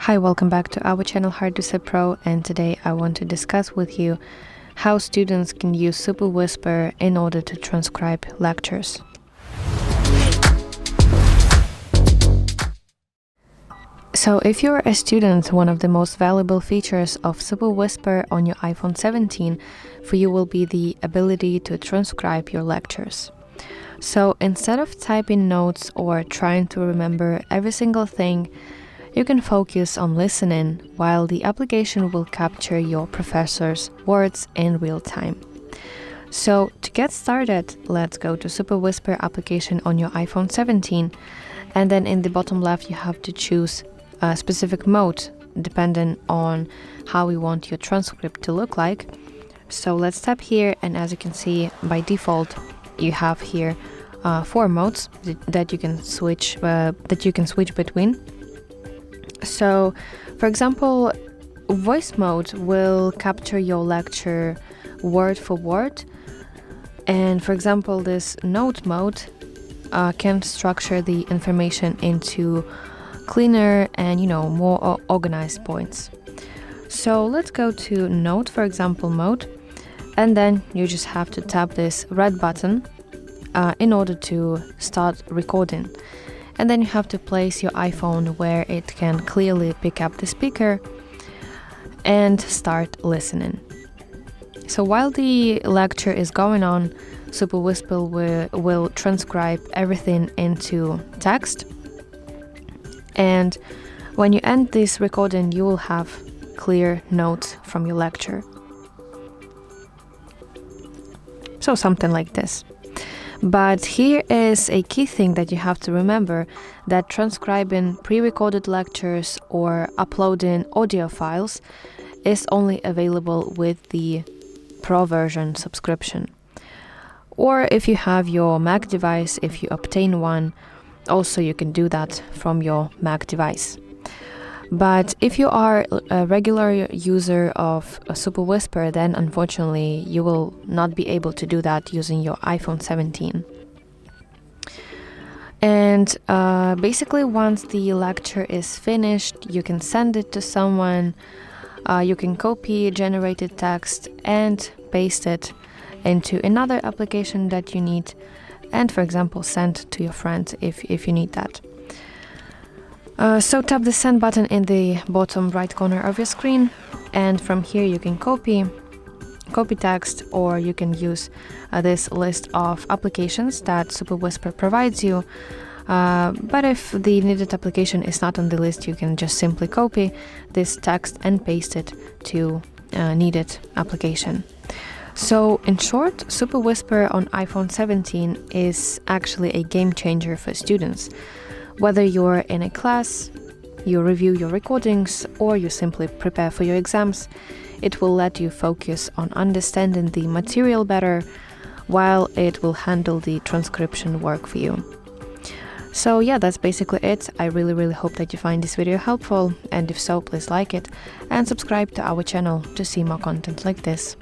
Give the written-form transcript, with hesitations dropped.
Hi, welcome back to our channel Hard to Say Pro, and today I want to discuss with you how students can use Superwhisper in order to transcribe lectures. So if you're a student, one of the most valuable features of Superwhisper on your iPhone 17 for you will be the ability to transcribe your lectures. So instead of typing notes or trying to remember every single thing, you can focus on listening while the application will capture your professor's words in real time. So to get started, let's go to Superwhisper application on your iPhone 17, and then in the bottom left you have to choose a specific mode depending on how we want your transcript to look like. So let's tap here, and as you can see, by default you have here 4 modes that you can switch between. So, for example, voice mode will capture your lecture word for word, and for example, this note mode can structure the information into cleaner and more organized points. So let's go to note, for example, mode, and then you just have to tap this red button in order to start recording. And then you have to place your iPhone where it can clearly pick up the speaker and start listening. So while the lecture is going on, Superwhisper will transcribe everything into text. And when you end this recording, you will have clear notes from your lecture. So something like this. But here is a key thing that you have to remember, that transcribing pre-recorded lectures or uploading audio files is only available with the Pro version subscription. Or if you have your Mac device, if you obtain one, also you can do that from your Mac device. But if you are a regular user of Superwhisper, then unfortunately you will not be able to do that using your iPhone 17. And basically, once the lecture is finished, you can send it to someone, you can copy generated text and paste it into another application that you need, and for example send to your friend if you need that. So tap the send button in the bottom right corner of your screen, and from here you can copy text, or you can use this list of applications that Superwhisper provides you. But if the needed application is not on the list, you can just simply copy this text and paste it to needed application. So in short, Superwhisper on iPhone 17 is actually a game changer for students. Whether you're in a class, you review your recordings, or you simply prepare for your exams, it will let you focus on understanding the material better, while it will handle the transcription work for you. So yeah, that's basically it. I really hope that you find this video helpful, and if so, please like it and subscribe to our channel to see more content like this.